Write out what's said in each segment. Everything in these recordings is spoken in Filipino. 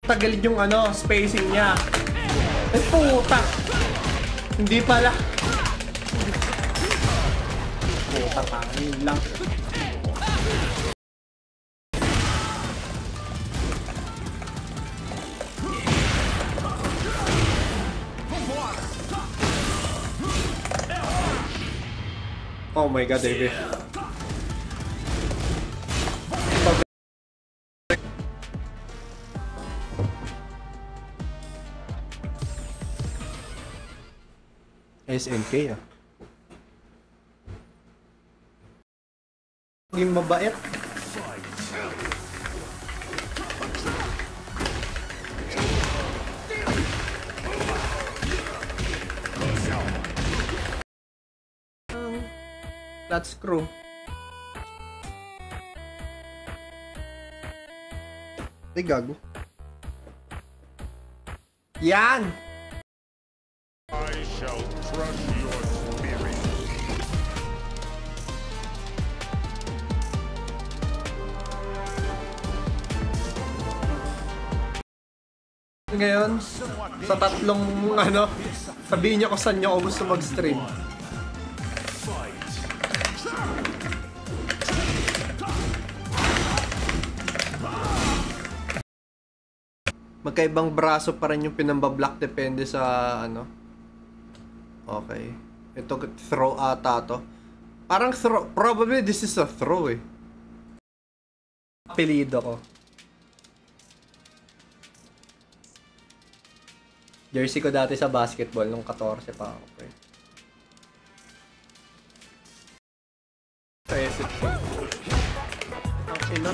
tagal yung ano, spacing niya. Ay puta. Hindi pala. Puta pa, yun lang. Oh my god, David. SNK ah. Yung mabait. That's screw. Ay, gago. Yan! I shall crush your spirit. Ngayon, sa tatlong ano, sabihin niyo kung saan niyo ako gusto mag-stream. Magkaibang braso pa rin yung pinambablock, depende sa ano. Okay. Ito throw ata to. Parang throw. Probably this is a throw eh. Apelido ko. Jersey ko dati sa basketball nung 14 pa ako. Okay. Faisip ko. Ang ina.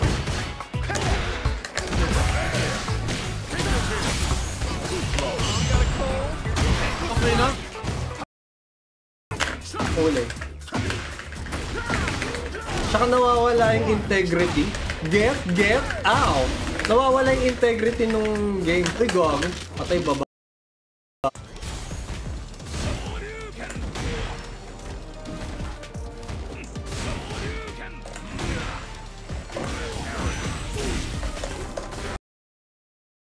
Okay na. Uli. Tsaka nawawala yung integrity. Get out! Nawawala yung integrity nung game. Ay, gago. Patay baba.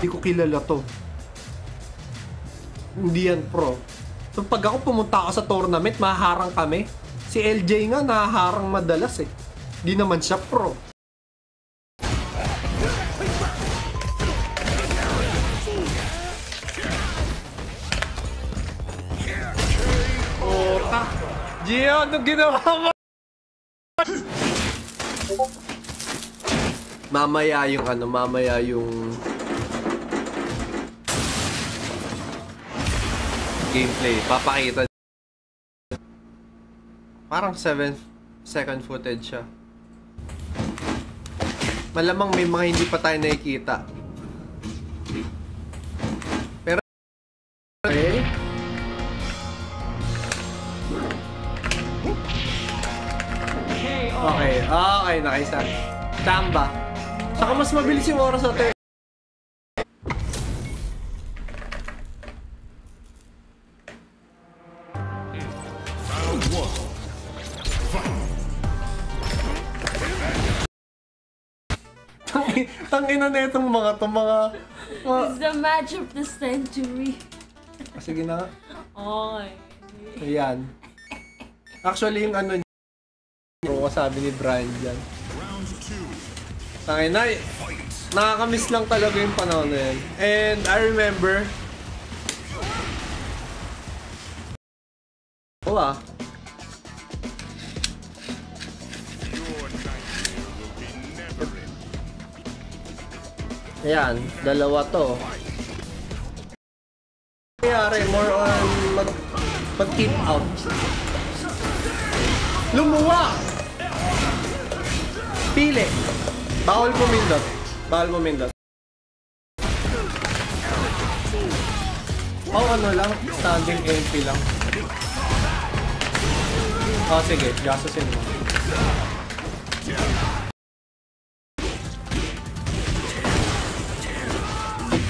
Hindi ko kilala to. Hindi yan pro. So pag ako pumunta ako sa tournament, mahaharang kami. Si LJ nga nahaharang madalas eh. Di naman siya pro. Ota! Gio, anong ginawa mo? Mamaya yung ano, mamaya yung gameplay, papakita. Parang 7-second footage siya. Malamang may mga hindi pa tayo nakikita. Pero okay. Okay, nakaisa. Tamba. Saka mas mabilis yung oras natin. Tangina na itong mga It's the match of the century. Sige na. Okay. Ayan. Actually, yung ano niya, sabi ni Brian dyan. Tangina, nakakamiss lang talaga yung panahon na yan. And I remember, ayan, dalawa to. Kayari, more on mag-keep out. Lumuwa! Pili. Bawal pumindot. Bawal pumindot. Oh, ano lang, standing MP lang. Oh, sige, gastusin mo.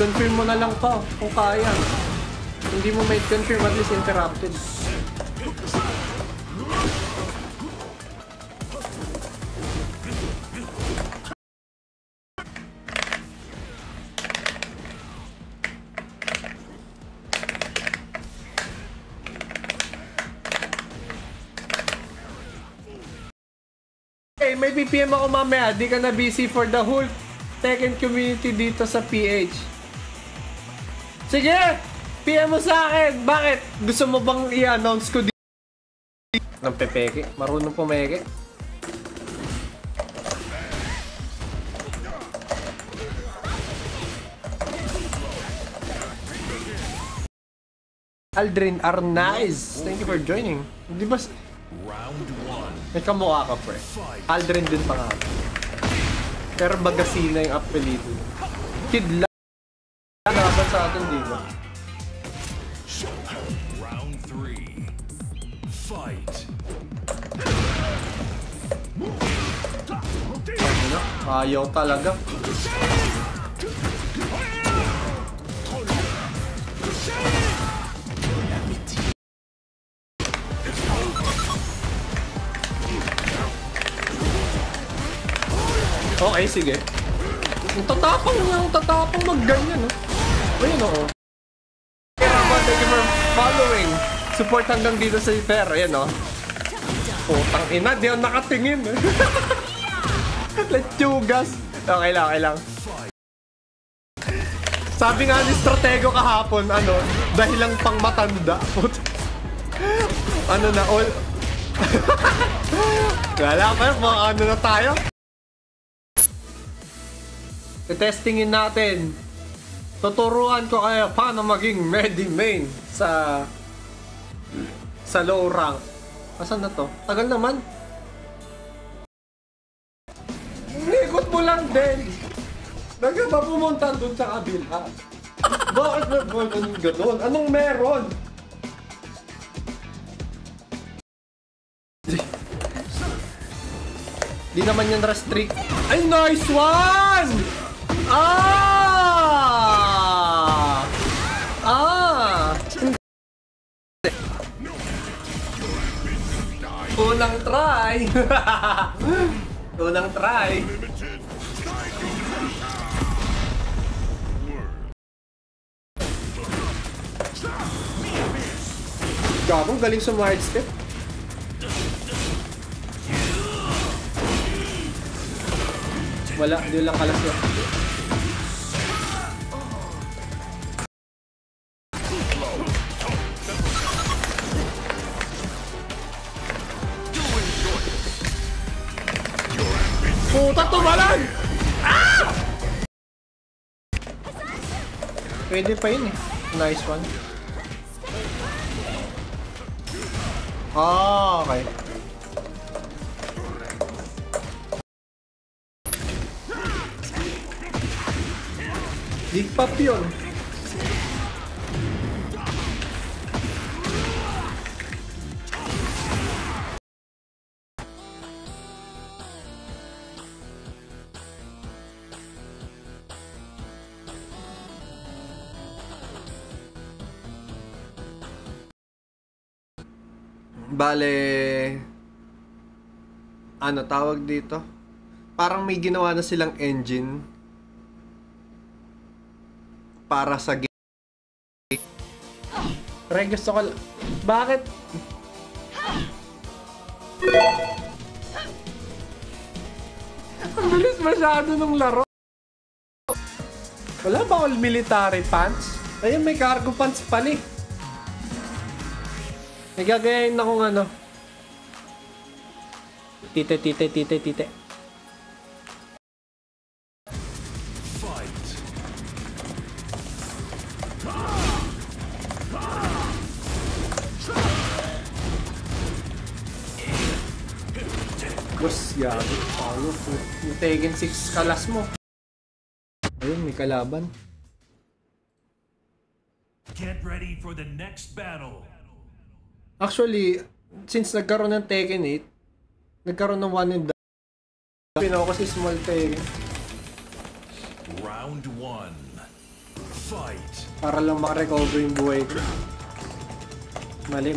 Confirm mo na lang pa kung kaya. Hindi mo may confirm, at least interrupted. Anyway, may PPM ako mamaya. Di ka na busy for the whole Tekken community dito sa PH. Sige! PM mo sa akin! Bakit? Gusto mo bang i-announce ko dito? Ng pepeke. Marunong pumeke. Aldrin Arnaiz, thank you for joining. Di ba? May kamukha ka, pre. Aldrin din pa nga. Pero Bagasina yung apelido. Kid lang. Laban sa atin dito. Round 3. Fight. Ayaw talaga. Okay, sige. Ang tatapang mag-ganyan, no? Ayun, oo. Thank you for following. Support hanggang dito sa Fer. Ayan, no? Putang ina, di ako nakatingin. Letsugas. Okay lang. Sabi nga ni Stratego kahapon, ano, dahil lang pang matanda. Ano na, all... Wala pa yun, mga ano na tayo. Testingin natin. Tuturuan ko kayo paano maging Medi-Main sa low rank. Asan na to? Tagal naman. Ikot mo lang din. Daga ba pumunta dun sa kabila? Bakit na anong gano'n? Anong meron? Di naman yan restrict. Ay, nice one! Unang try. Unang try. Gabong galing sa hard step. Wala, di lang kalas yun. Puta, tumalan! Ah! Pwede pa yun eh. Nice one. Ah, okay. Digpap yun. Bale, ano tawag dito? Parang may ginawa na silang engine para sa game. Pre, gusto ko... Bakit? Ang bilis masyado ng laro. Wala ba all military pants? Ayun, may cargo pants pala eh. May gagayain na kung ano. Tite. Boss, yabi. Yung Tekken 6 kalas mo. Ayun, may kalaban. Get ready for the next battle. Actually, since nagkaroon ng Tekken 8, nagkaroon ng one and done. Pinaw ko si small Tekken. Round 1. Fight. Para lang makarecover yung buhay ko. Mali.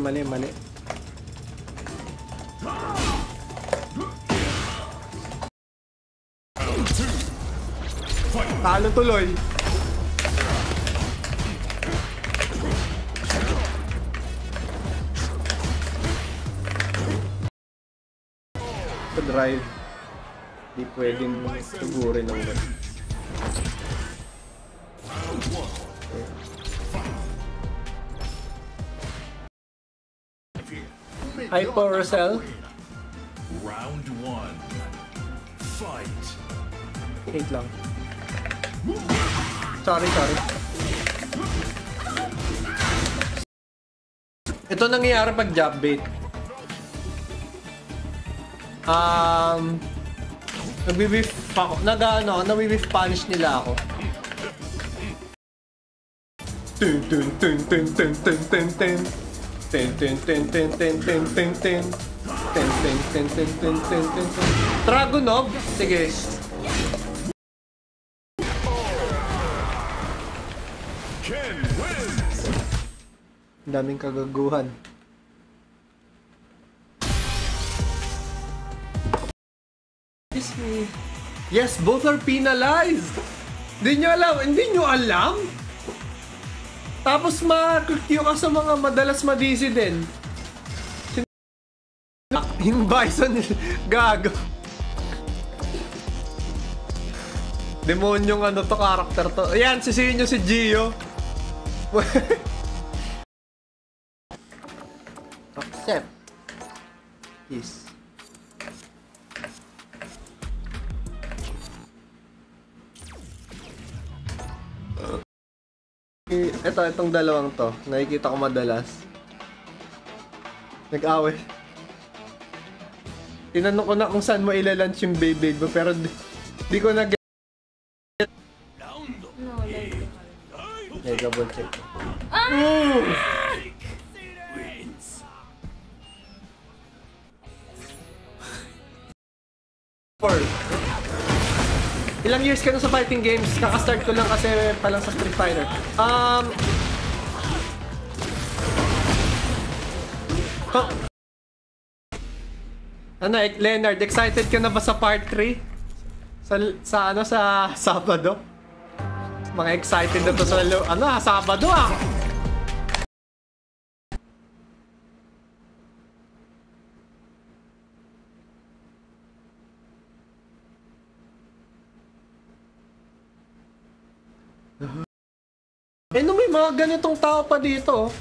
Talo tuloy. Drive. Di pwedeng tugurin ng ganun. Hyper Cell. Round 1. Fight. Wait lang. Sorry. Ito nangyayari pag jab bait. Nagbi-whiff ako. Nawi-whiff punish nila ako. Dragunov? Sige. Ken wins. Daming kagaguhan. Yes, both are penalized. Hindi nyo alam? Tapos ma-Q ka sa mga madalas ma-DC din. Yung Bison, gago. Demonyong ano to, karakter to. Ayan, sisihin nyo si Gio. Accept. Yes. Itong dalawang to, nakikita ko madalas. Nag-away. Tinanong ko na kung saan mo ilalunch yung Beyblade mo, pero di ko na-get. No, like Double check. Ilang years ka na sa fighting games? Kaka-start ko lang kasi palang sa Street Fighter. Leonard, excited ka na ba sa part 3? Sa Sabado? Mga excited na to sa Sabado ah! May mga ganitong tao pa dito.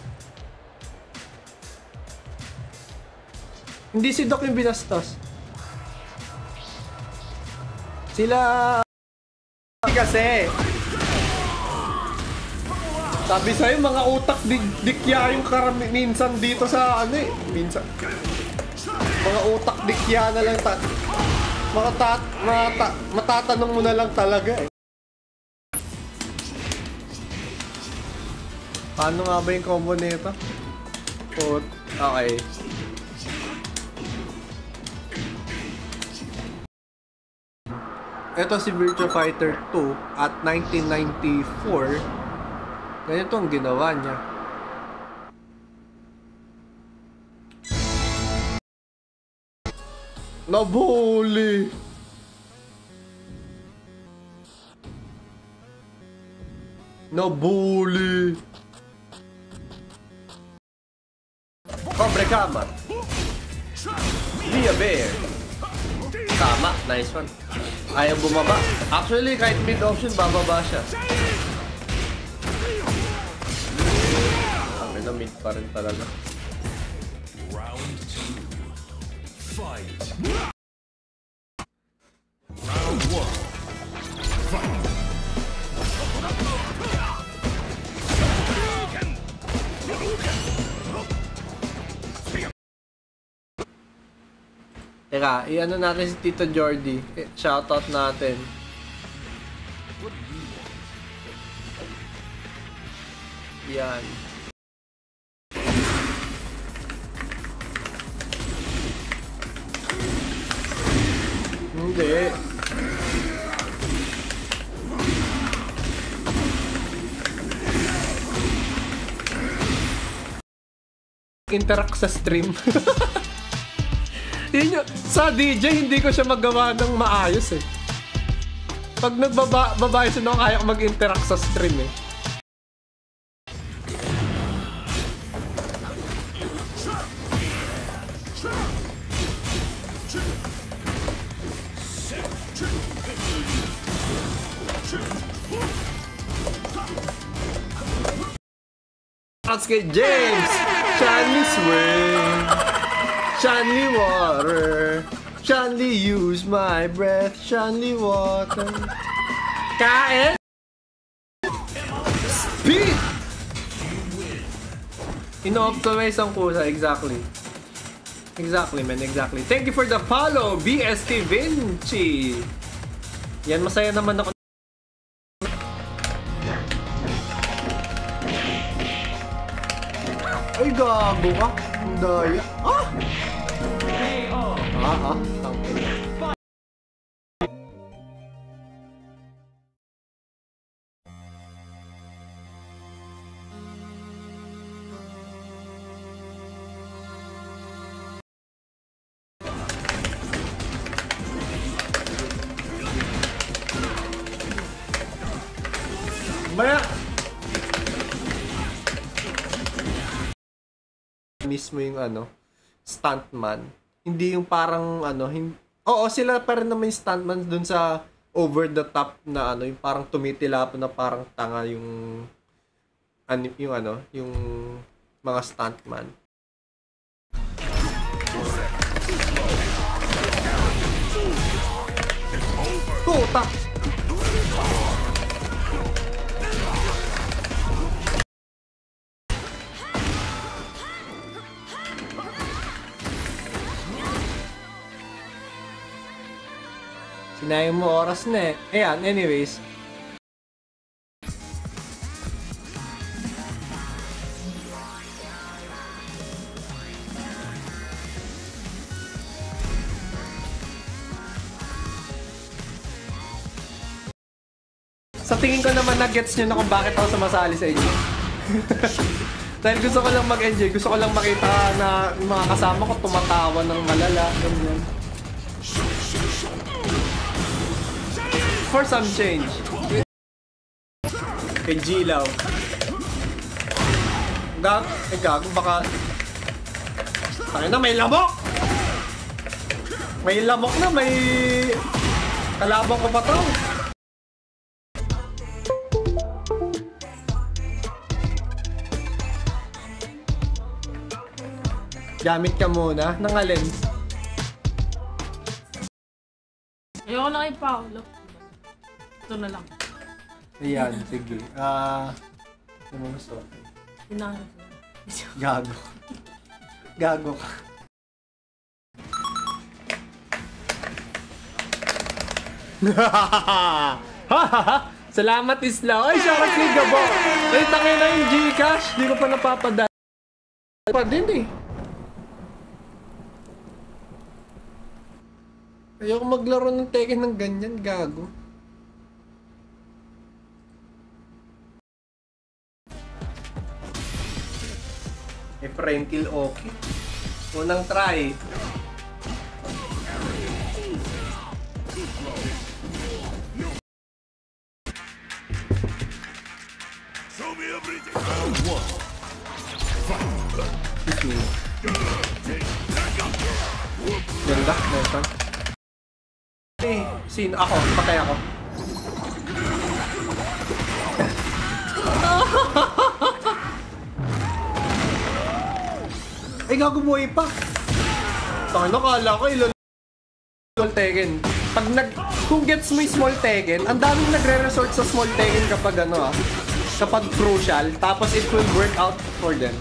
Hindi si Doc yung binastos. Sila... Kasi... Sabi sa'yo, mga utak dikya yung minsan dito sa minsan. Mga utak dikya na lang matatanong mo na lang talaga eh. Paano nga ba yung combo nito? Okay. Ito si Virtua Fighter 2 at 1994. Ganito ang ginawa niya. Nabuli! Nabuli! Cobre Kama. Via Bear. Tama, nice one. Ayaw bumaba. Actually, kahit mid option, bababa siya. Sabi na mid pa rin talaga. Round 2. Fight. Round 1. Fight. Teka, i-ano natin si Tito Jordy. Shoutout natin. Yan. Hindi. Interact sa stream. Sa DJ, hindi ko siya magawa ng maayos eh. Pag nagbabayos na kaya ko mag-interact sa stream eh. Shouts kay James! Shanley swim! Shanley water! Shanley use my breath! Shanley water! Kain! Speed! Ino-optimize ang kusa, exactly. Exactly, man, exactly. Thank you for the follow, BST Vinci! Yan, masaya naman ako. Ay, gago ka. Ang daya. Ah! Okay. Baya! Mismo yung ano, stuntman. Hindi yung parang ano, oo, sila pa rin naman yung stuntman dun sa over the top na ano, yung parang tumitilapon na parang tanga yung yung mga stuntman. Puta! Sinayang mo oras na eh. Ayan, anyways. Sa tingin ko naman na-gets nyo na kung bakit ako sumasali sa inyo. Dahil gusto ko lang mag-enjoy. Gusto ko lang makita na yung mga kasama ko tumatawa ng malala. Ganyan. For some change. Kay Gilaw. Gago, baka... Tayo na, may lamok! May lamok na, may... Kalabang ko pa to. Gamit ka muna. Nang alin? Ayoko na kay Paolo. Ito na lang. Ayan, sige. Ano mo gusto? Hinahanap. Gago. Gago ka. Salamat, Isla. Ay, shoutout kay Gabo. Ay, tangin na yung Gcash. Di ko pa napapadala. Pa din eh. Ayoko maglaro ng Tekken ng ganyan, gago. Eh, frame kill okay. Unang try. Show me everything. Round one. Excuse me. Ganda, Nelson. Eh, sino? Ako, patay ako. Eh, gago buhay pa. Tangina, kala ko ilan small Tekken. Kung gets mo yung small Tekken, ang daming nagre-resort sa small Tekken kapag ano kapag crucial, tapos it will work out for them.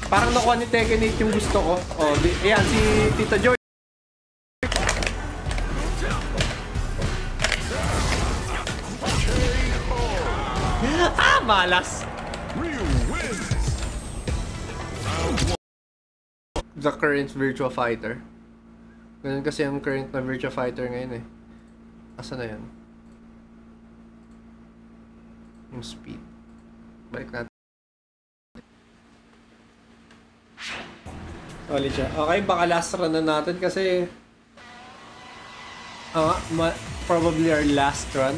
Parang nakuha ni Tekken 8 yung gusto ko. Oh, ayan, si Tito Joy. Malas. The current Virtua Fighter. Ganun kasi ang current na Virtua Fighter ngayon eh. Asa na yan? Yung speed. Balik natin. Solid siya. Okay, baka last run na natin kasi probably our last run.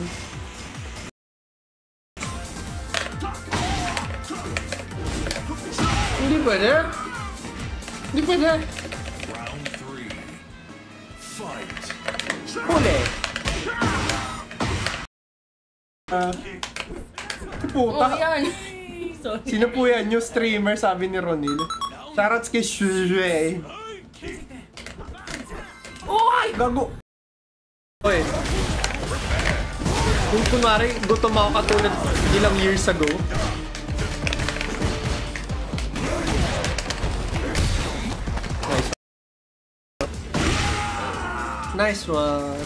Hindi pwede. Hindi pwede. Round 3. Fight. Huli. Puta. Oh, yan. Sorry. Sino po yan? New streamer, sabi ni Ronil. Shoutouts kay Shuzue. Oh, ay! Gago. Oy. Kung kunwari, gutom ako katulad ilang years ago. Nice one.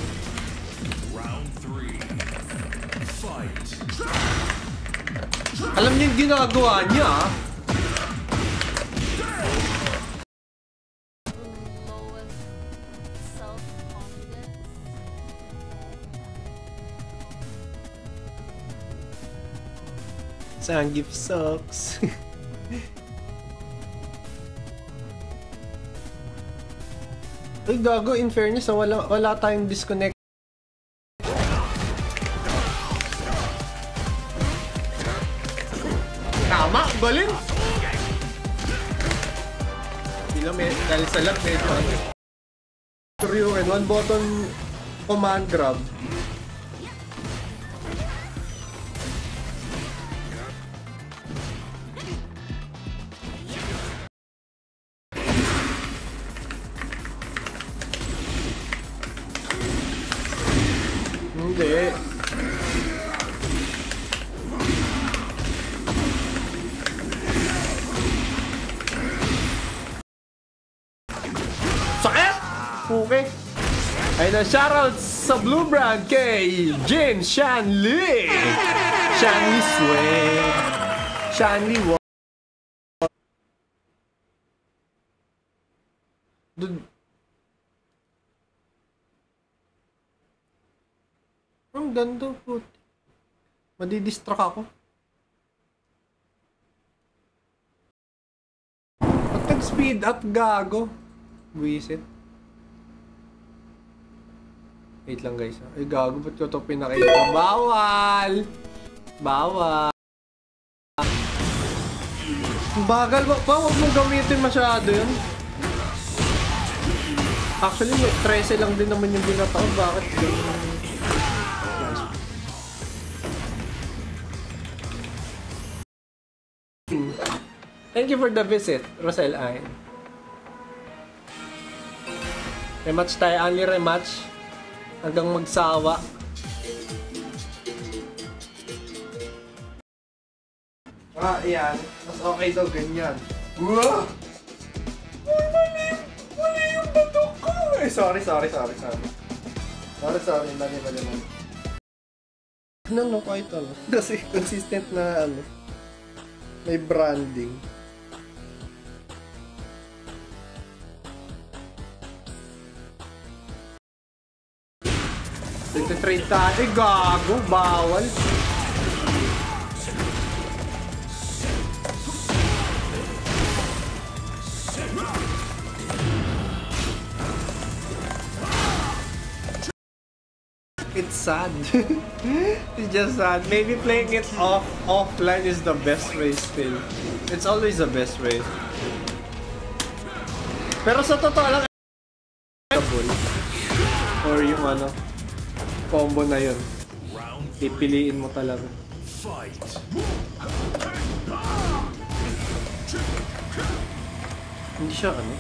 Round 3. Fight. Alam niyo yung ginagawa niya, ah. Zangief sucks. Ay, gago, in fairness, wala tayong disconnect. Tama, galing! Hindi lang, dahil sa lag, medyo ano. Ryuken, one button command grab. Hindi. Sakit! Okay. Ay na, shoutout sa Blue Brand kay Jin Shanli. Shanli Sweat. Shanli what? Dude. Ang ganda po. Madidistract ako. Pag nag-speed up, gago. Buisit. Wait lang guys. Ay gago, ba't ko ito pinakita? Bawal! Bawal! Bagal ba? Huwag mong gamitin masyado yun. Actually, 13 lang din naman yung binata ko. Bakit ganun? Thank you for the visit, Rosel Ayn. Rematch tayo, only rematch. Hanggang magsawa. Ah, yan. Mas okay daw, ganyan. Wow! Mali yung batok ko! Eh, sorry. Mali. No, kahit ano. Kasi consistent na ano. May branding. Nagtitrade tayo. Eh, gago. Bawal. It's sad. It's just sad. Maybe playing it offline is the best way still. It's always the best way. Pero sa totoo lang, or yung ano, combo na yun. Pipiliin mo talaga. Hindi siya ano.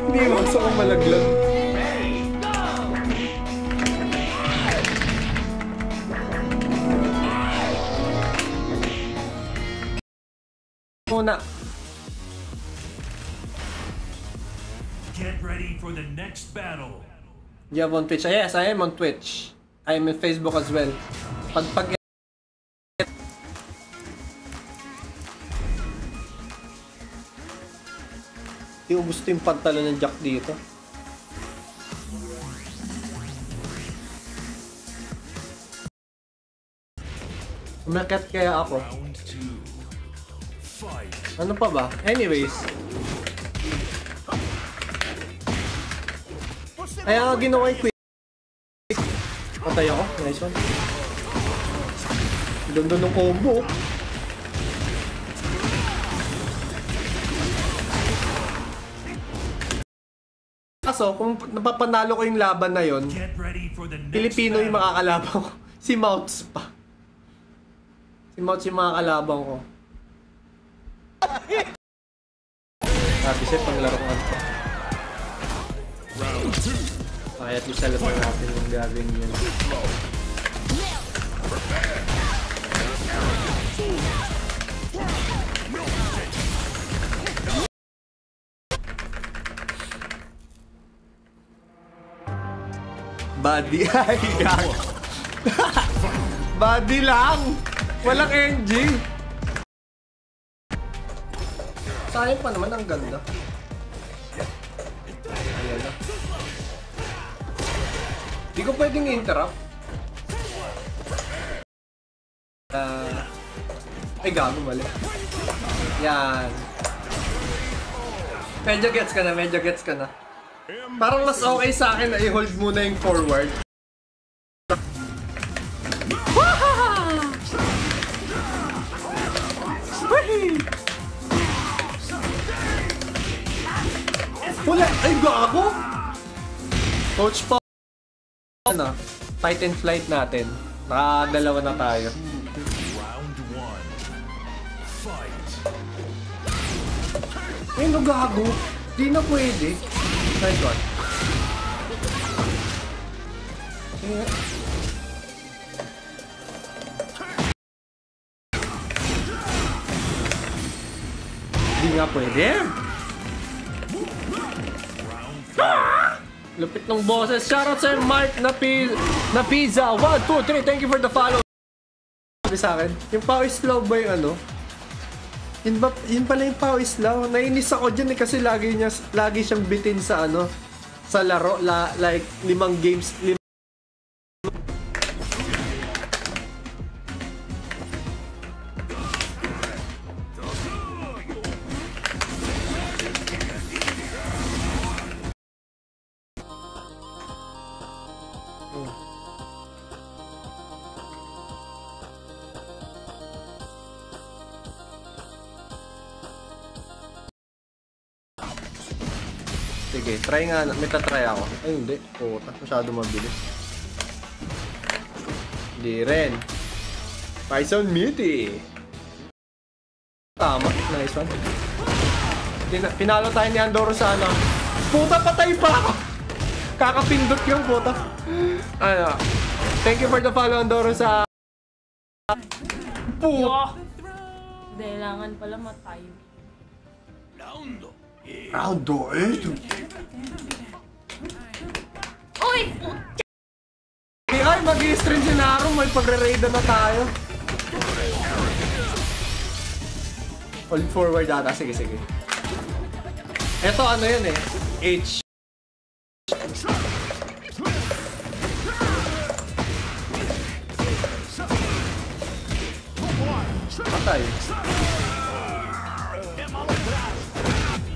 Hindi mo gusto kong malaglag. Muna. Get ready for the next battle. You have on Twitch? Yes, I am on Twitch. I am on Facebook as well. Pag iubos ko yung pantalon ng Jack dito. Umakyat kaya ako. Ano pa ba? Anyways. Kaya nga ginawa yung quick. Patay ako. Nice one. Ganda ng combo. Kaso, kung napapanalo ko yung laban na yon, Get ready for the next Pilipino yung battle. makakalaban ko. Si Mouts pa. Si Mouts yung makakalaban ko. Sabi siya, paglaro ko ito. Kaya ito siya laban natin yung gagawin yun. Body. Ay, gag. Body lang. Walang NG. Sayang pa naman, ang ganda. Ayan na. Di ko pwedeng interrupt. Ay, gago, mali. Yan. Medyo gets ka na, medyo gets ka na. Parang mas okay sa akin na i-hold muna yung forward. Wala! Ay, gago! Coach pa. Ano? Fight and flight natin. Nakadalawa na tayo. Round 1. Fight. Ay, no, gago. Di na pwede. Nice one. Yeah. Di nga pwede. Ah! Lupit ng boses. Shoutout sa Mark na pizza. 1, 2, 3. Thank you for the follow. Sabi sa akin, yung pawis slow ba yung ano? Yun pala yung pawis slow. Nainis ako dyan eh kasi lagi siyang bitin sa ano, sa laro. Like 5 games. Sige, try nga. May tatry ako. Ay, hindi. Puta. Masyado mabilis. Hindi rin. Python Muty. Tama. Nice one. Pinalo tayo ni Andoro sa ano. Puta, patay pa ako. Kakapindot yung puta. Ano. Thank you for the follow, Andoro sa... Puta. Kailangan pala matay. Round 2. Uy! Ay, mag-i-stream si Naro. May pagre-raida na tayo. Hold forward ata. Sige, sige. Ito ano yun eh. H. Patay.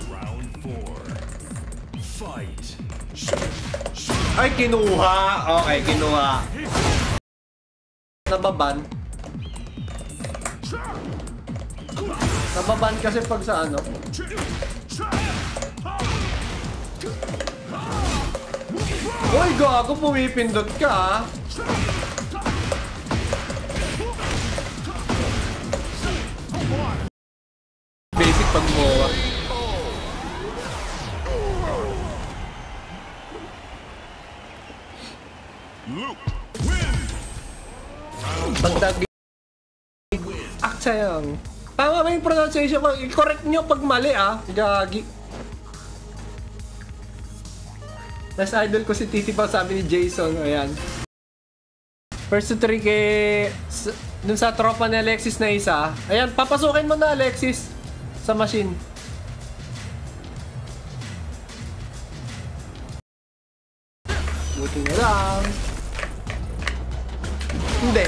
Round 4. Fight. Ay, kinuha. Okay, kinuha. Nababan. Nababan kasi pag sa ano. Uy, gago, pumipindot ka ah. Basic pag MOA. Pagdag Aksayang. Tama ba yung pronunciation ko? I-correct nyo pag mali ah. Gagi. Last idol ko si Titi pa, sabi ni Jason. Ayan. First to 3 kay... Dun sa tropa ni Alexis na isa. Ayan, papasukin mo na Alexis. Sa machine. Buti na lang. Hindi.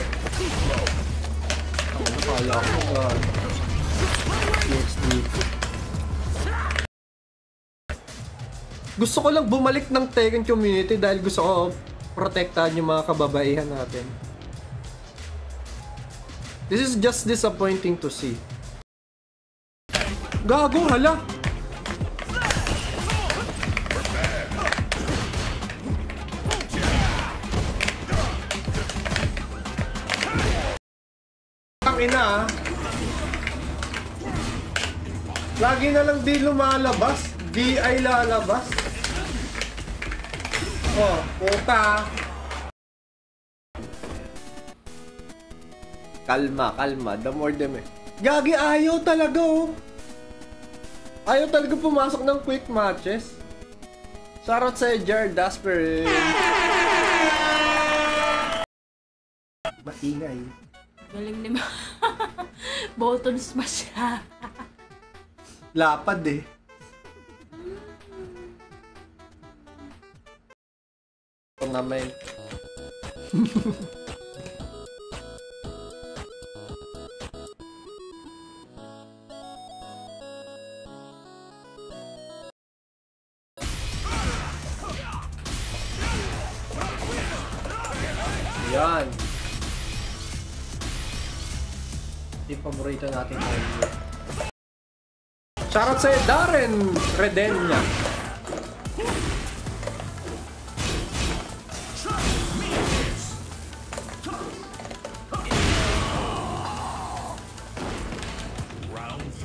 Nakala ko ba? Gusto ko lang bumalik ng Tekken community dahil gusto ko protektahan yung mga kababaihan natin. This is just disappointing to see. Gago, hala! Ang ina ah. Lagi na lang di lumalabas. Di ay lalabas. Oh, puta. Kalma, kalma. The more the mer. Gagi, ayaw talaga oh. Ayaw talaga pumasok ng quick matches. Shoutout sa Jared Dasper. Maingay. Galing ni Bolton smash siya. Lapad eh. Tournament. Yan. Yung paborito natin ngayon. Shoutout sa'yo, Darren Redenya.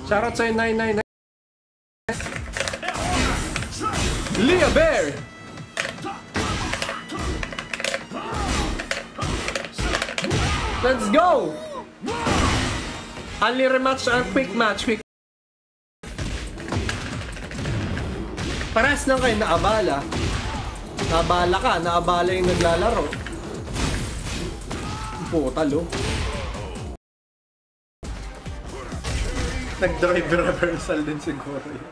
Shoutout sa'yo, 999. Leah Bear. Let's go! Only rematch and quick match. Parehas lang kayo naabala. Naabala ka, naabala yung naglalaro. Putal oh. Nag-drive reversal din siguro yun.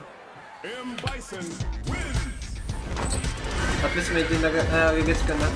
At least medyo nag-gets ka na.